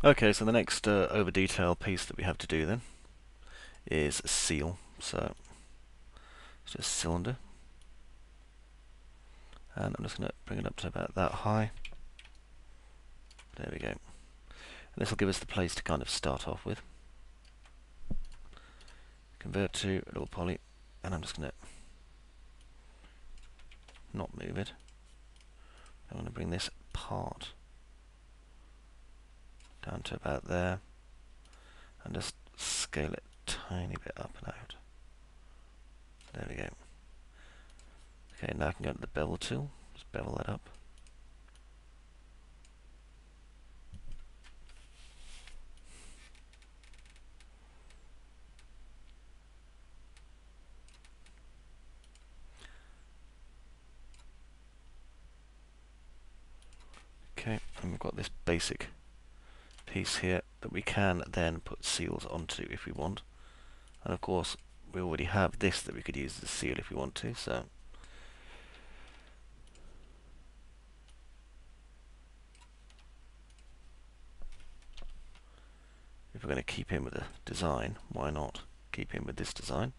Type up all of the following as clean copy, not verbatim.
Okay, so the next over detail piece that we have to do then is a seal. So it's just cylinder, and I'm just going to bring it up to about that high. There we go. And this will give us the place to kind of start off with. Convert to a little poly, and I'm just going to not move it. I want to bring this part down to about there, and just scale it a tiny bit up and out. There we go. Okay, now I can go to the bevel tool, just bevel that up. Okay, and we've got this basic piece here that we can then put seals onto if we want. And of course, we already have this that we could use as a seal if we want to, so if we're going to keep in with the design, why not keep in with this design?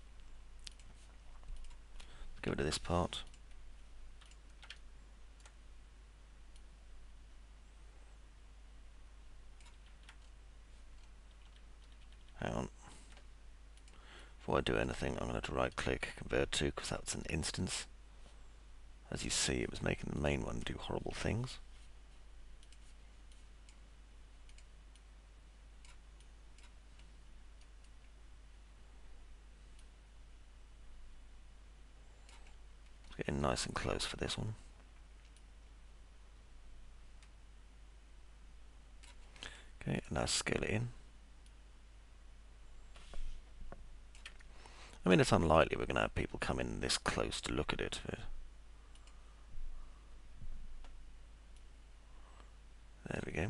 Get rid of this part. Hang on. Before I do anything, I'm going to right click, convert to, because that's an instance. As you see, it was making the main one do horrible things. Getting nice and close for this one. Okay, and now scale it in. I mean, it's unlikely we're going to have people come in this close to look at it. But there we go.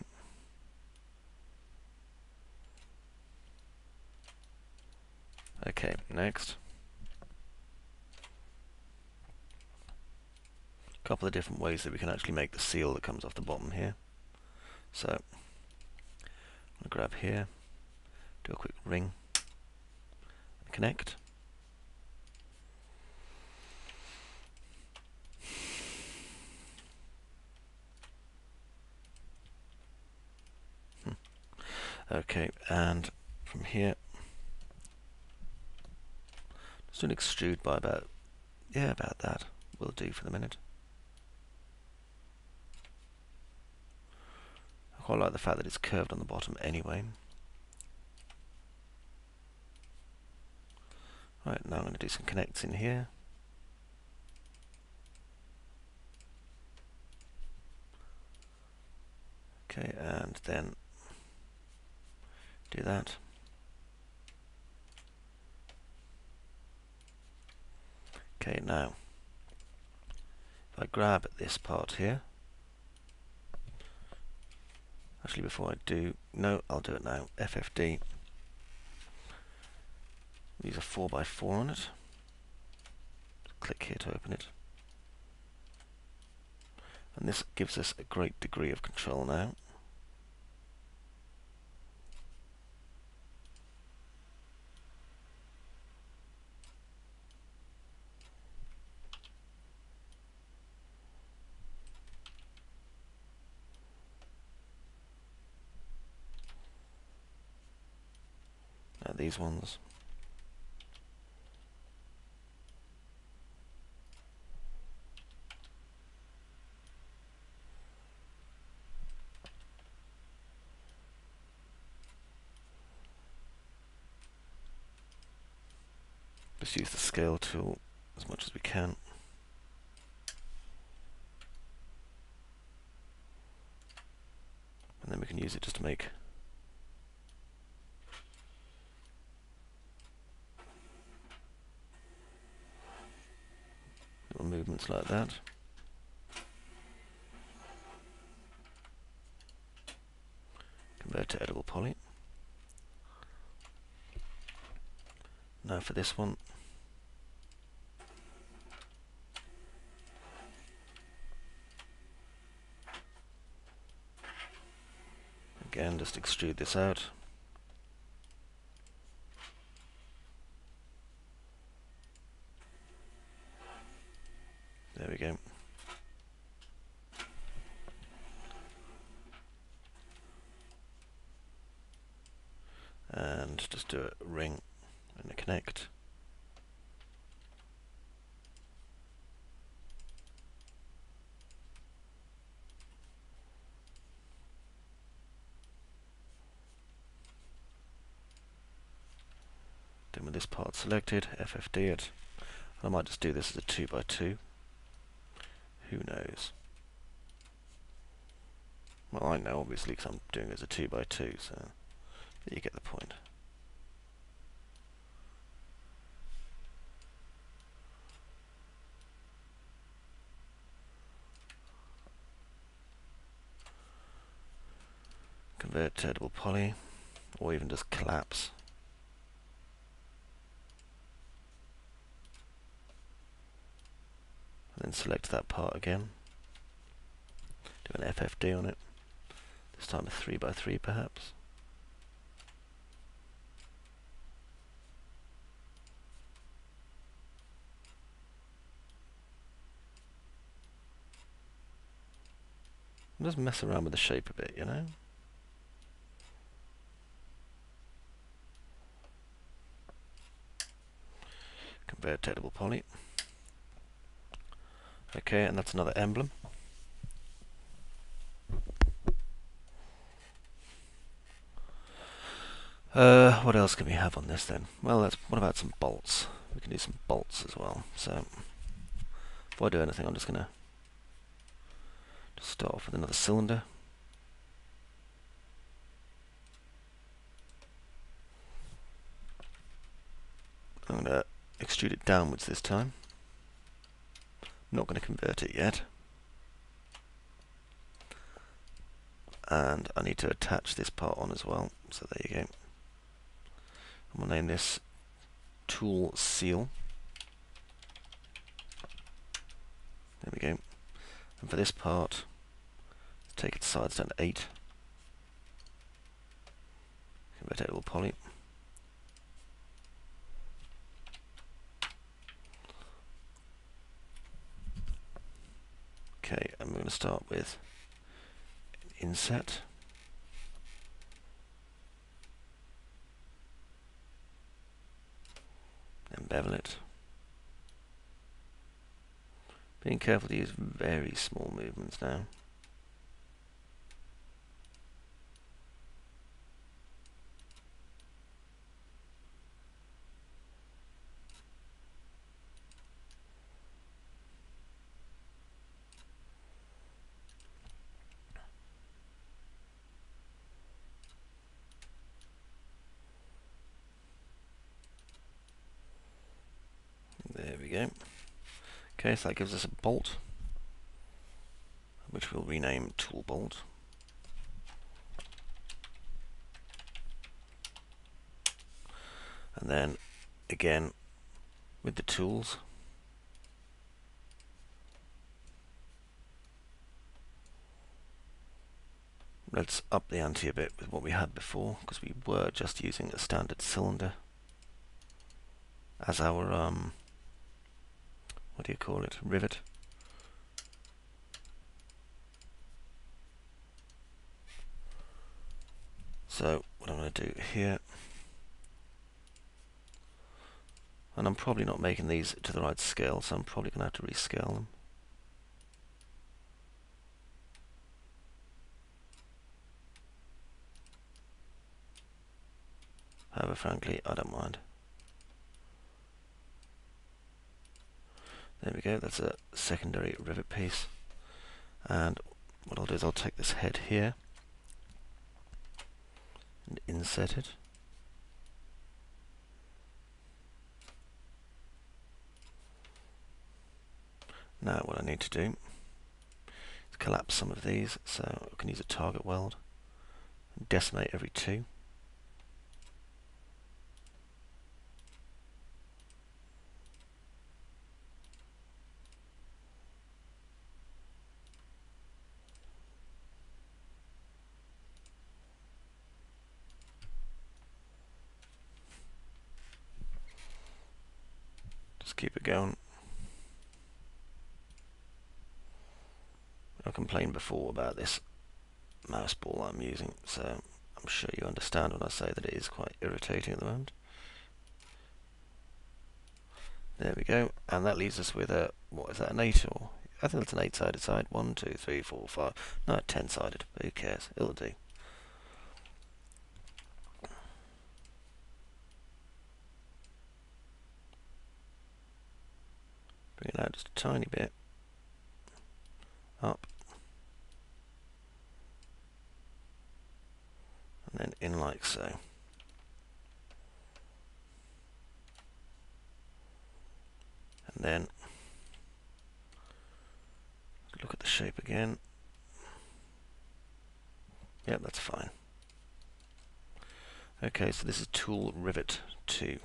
Okay, next. A couple of different ways that we can actually make the seal that comes off the bottom here. So, I'm going to grab here, do a quick ring, and connect. Okay, and from here, just do an extrude by about, yeah, about that will do for the minute. I quite like the fact that it's curved on the bottom anyway. Right, now I'm going to do some connects in here. Okay, and then do that. Okay, now, if I grab this part here, actually before I do, no, I'll do it now, FFD, use a 4x4 on it, click here to open it, and this gives us a great degree of control now. Now these ones, just use the scale tool as much as we can. And then we can use it just to make little movements like that. Convert to edible poly. Now for this one, again and just extrude this out. There we go. And just do a ring and a connect. Then with this part selected, FFD it. I might just do this as a 2x2. Who knows? Well, I know obviously because I'm doing it as a 2x2, so you get the point. Convert to editable poly, or even just collapse. And then select that part again. Do an FFD on it. This time a 3x3 perhaps. And just mess around with the shape a bit, you know? Convert to editable poly. Okay, and that's another emblem. What else can we have on this then? Well, what about some bolts? We can do some bolts as well. So, before I do anything, I'm just going to start off with another cylinder. I'm going to extrude it downwards this time. I'm not going to convert it yet. And I need to attach this part on as well. So there you go. I'm going to name this Tool Seal. There we go. And for this part, take its sides down to 8. Convert editable poly. Okay, and we're going to start with an inset. And bevel it. Being careful to use very small movements now. There we go. Okay, so that gives us a bolt, which we'll rename Tool Bolt. And then, again, with the tools, let's up the ante a bit with what we had before, because we were just using a standard cylinder as our, what do you call it, rivet. So what I'm going to do here, and I'm probably not making these to the right scale, so I'm probably going to have to rescale them. However, frankly, I don't mind. There we go, that's a secondary rivet piece. And what I'll do is I'll take this head here and inset it. Now what I need to do is collapse some of these, so I can use a target weld and decimate every 2. keep it going. I complained before about this mouse ball I'm using, so I'm sure you understand when I say that it is quite irritating at the moment. There we go, and that leaves us with a, what is that, an 8 or, I think that's an 8-sided side. 1, 2, 3, 4, 5, no, 10-sided, but who cares, it'll do. Bring it out just a tiny bit, up, and then in like so. And then look at the shape again. Yep, that's fine. Okay, so this is tool rivet 2.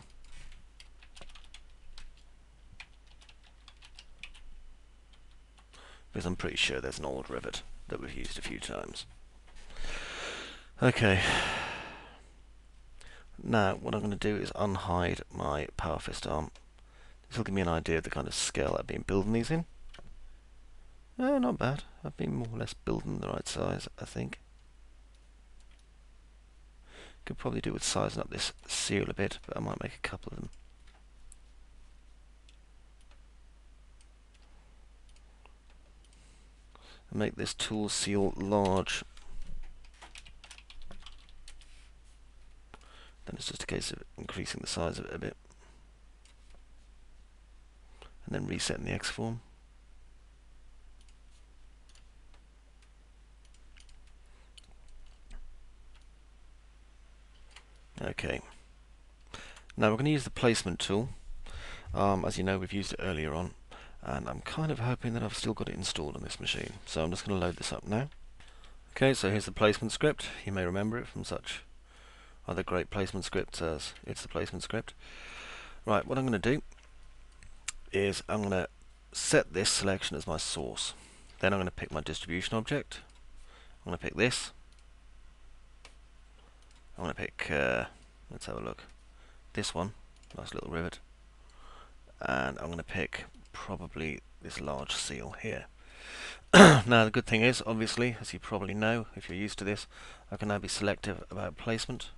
Because I'm pretty sure there's an old rivet that we've used a few times. Okay. Now, what I'm going to do is unhide my powerfist arm. This will give me an idea of the kind of scale I've been building these in. Not bad. I've been more or less building the right size, I think. Could probably do with sizing up this seal a bit, but I might make a couple of them. And make this tool seal large. Then it's just a case of increasing the size of it a bit. And then resetting the X form. Okay. Now we're going to use the placement tool. As you know, we've used it earlier on, and I'm kind of hoping that I've still got it installed on this machine. So I'm just going to load this up now. Okay, so here's the placement script. You may remember it from such other great placement scripts as it's the placement script. Right, what I'm going to do is I'm going to set this selection as my source. Then I'm going to pick my distribution object. I'm going to pick this. I'm going to pick, let's have a look, this one, nice little rivet. And I'm going to pick probably this large seal here. Now the good thing is, obviously, as you probably know, if you're used to this, I can now be selective about placement.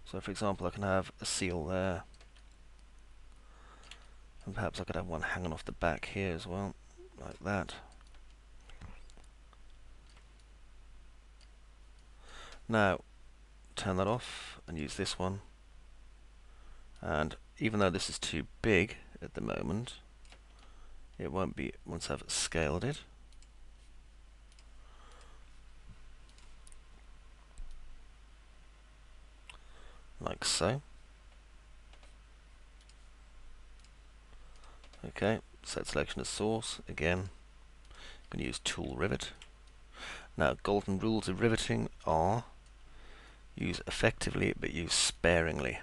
So for example, I can have a seal there, and perhaps I could have one hanging off the back here as well, like that. Now, turn that off and use this one. And even though this is too big at the moment, it won't be once I've scaled it. Like so. Okay, set selection as source. Again, I'm going to use tool rivet. Now, golden rules of riveting are use effectively but use sparingly.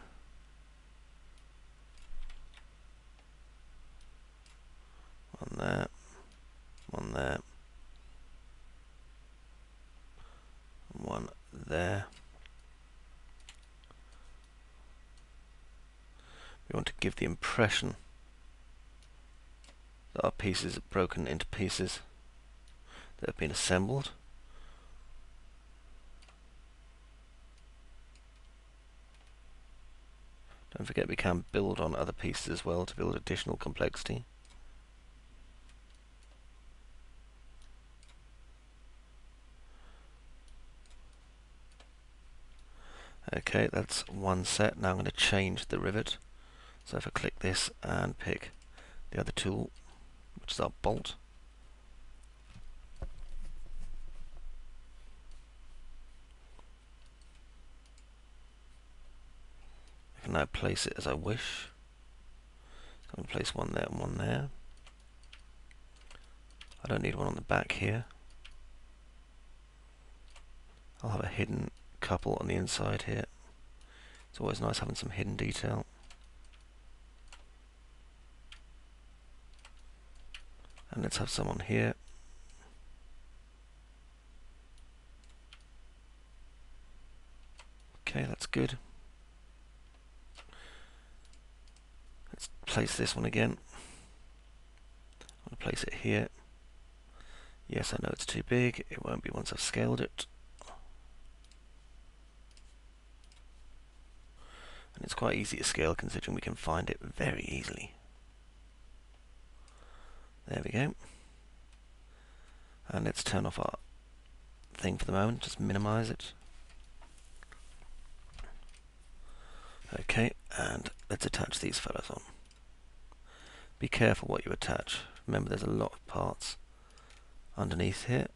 One there, one there, one there. We want to give the impression that our pieces are broken into pieces that have been assembled. Don't forget we can build on other pieces as well to build additional complexity. Okay, that's one set. Now I'm going to change the rivet. So if I click this and pick the other tool, which is our bolt, I can now place it as I wish. So I'm going to place one there and one there. I don't need one on the back here. I'll have a hidden couple on the inside here. It's always nice having some hidden detail. And let's have some on here. Okay, that's good. place this one again. I'm going to place it here. Yes, I know it's too big. It won't be once I've scaled it. And it's quite easy to scale considering we can find it very easily. There we go. And let's turn off our thing for the moment, just minimize it. Okay, and let's attach these fellas on. Be careful what you attach. Remember there's a lot of parts underneath here.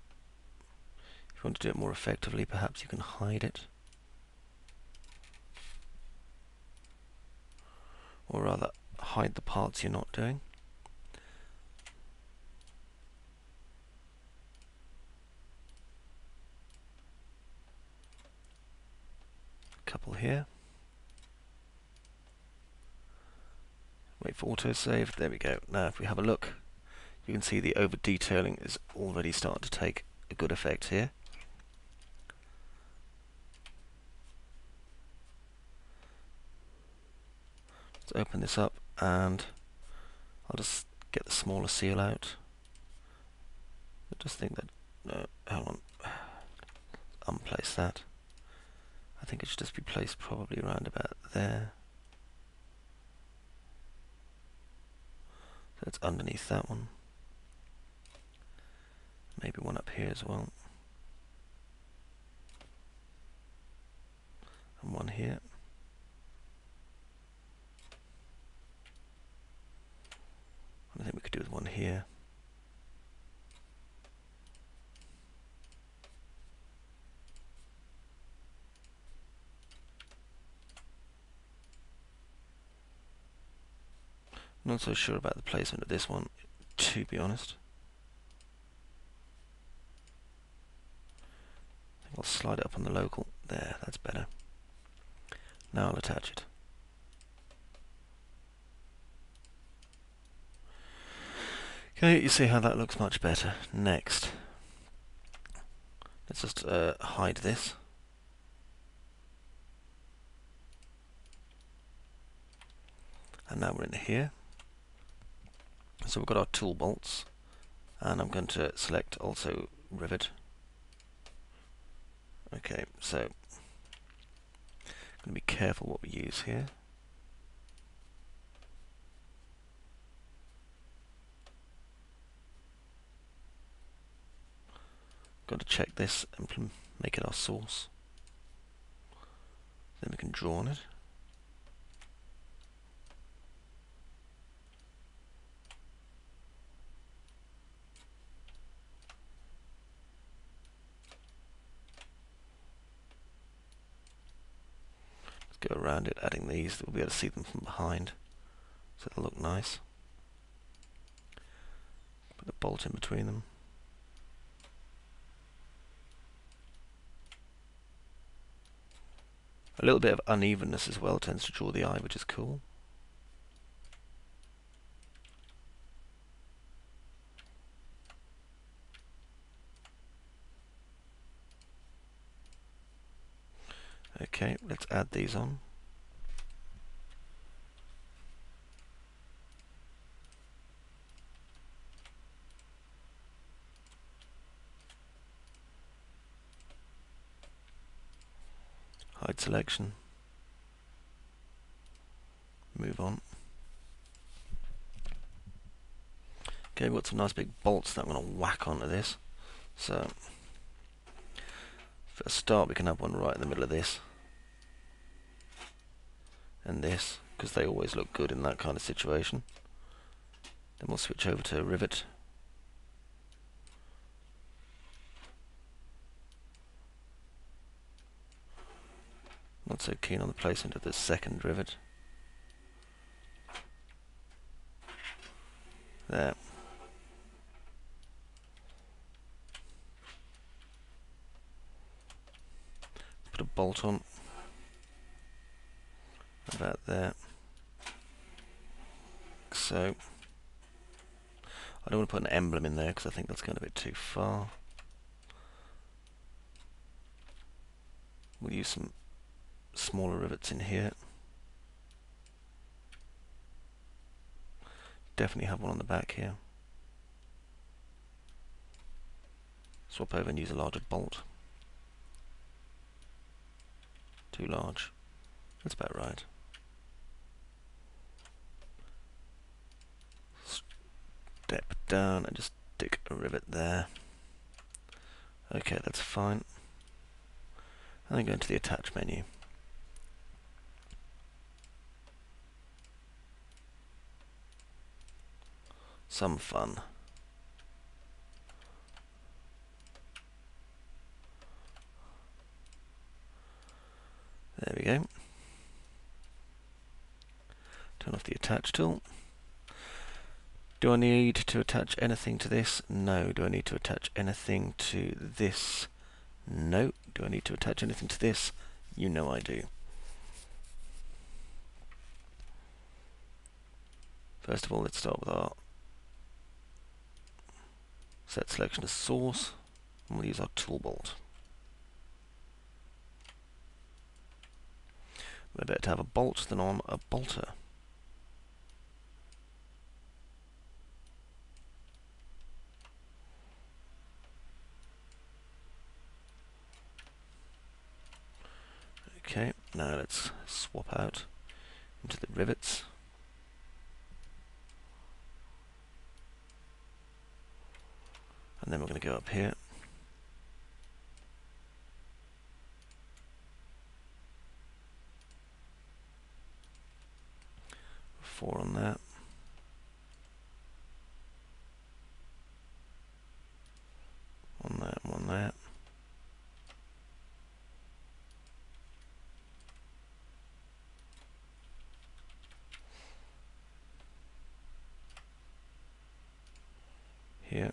If you want to do it more effectively, perhaps you can hide it. Or rather, hide the parts you're not doing. A couple here. Wait for autosave. There we go. Now if we have a look, you can see the over detailing is already starting to take a good effect here. Let's open this up and I'll just get the smaller seal out. I just think that, hold on, unplace that. I think it should just be placed probably around about there. So it's underneath that one. Maybe one up here as well. And one here. I think we could do with one here. Not so sure about the placement of this one, to be honest. I think I'll slide it up on the local. There, that's better. Now I'll attach it. Okay, you see how that looks much better. Next, let's just hide this. And now we're in here. So we've got our tool bolts, and I'm going to select also rivet. Okay, so I'm going to be careful what we use here. Got to check this and make it our source. Then we can draw on it. Go around it, adding these. We'll be able to see them from behind, so they'll look nice. Put a bolt in between them. A little bit of unevenness as well tends to draw the eye, which is cool. Okay, let's add these on. Hide selection. Move on. Okay, we've got some nice big bolts that I'm going to whack onto this. So, for a start we can have one right in the middle of this. And this, because they always look good in that kind of situation. Then we'll switch over to rivet. Not so keen on the placement of the second rivet. There. Put a bolt on. About there. So, I don't want to put an emblem in there because I think that's going a bit too far. We'll use some smaller rivets in here. definitely have one on the back here. Swap over and use a larger bolt. Too large. That's about right. Step down and just stick a rivet there. Okay, that's fine. And then go into the attach menu. Some fun. There we go. Turn off the attach tool. Do I need to attach anything to this? No. Do I need to attach anything to this? No. Do I need to attach anything to this? You know I do. First of all, let's start with our set selection as source, and we'll use our tool bolt. We're better to have a bolt than on a bolter. Okay, now let's swap out into the rivets. And then we're going to go up here. Four on that. On that, on that. Here.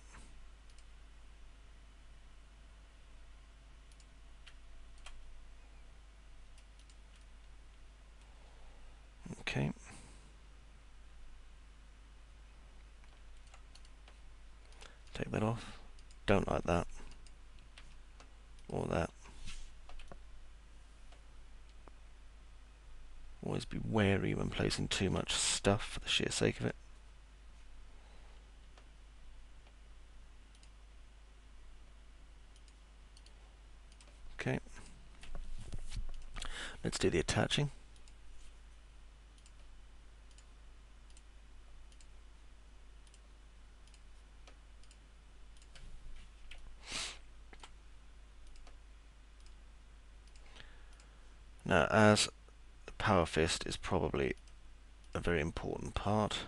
Okay. Take that off. Don't like that. Or that. Always be wary when placing too much stuff for the sheer sake of it. Okay. Let's do the attaching. Now, as the powerfist is probably a very important part,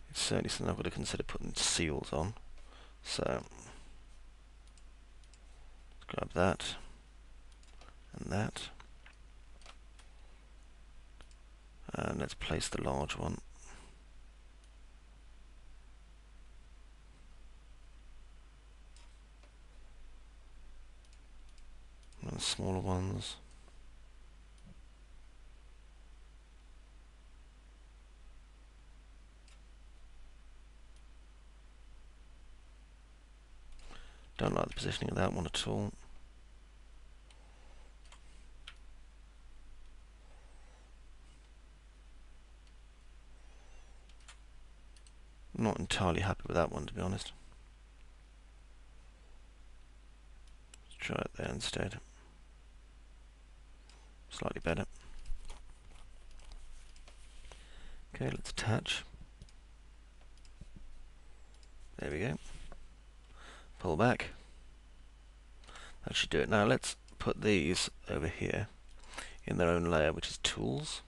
it's certainly something I've got to consider putting seals on. So, let's grab that and that. And let's place the large one. And the smaller ones. Don't like the positioning of that one at all. Not entirely happy with that one, to be honest. Let's try it there instead. Slightly better. Okay, let's attach. There we go. Pull back. That should do it. Now let's put these over here in their own layer, which is tools.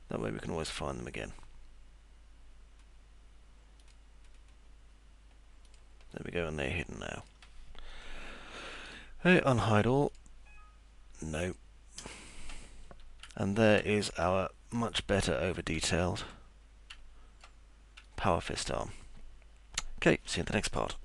That way we can always find them again. There we go, and they're hidden now. Hey, unhide all. No. And there is our much better over-detailed powerfist arm. Okay, see you in the next part.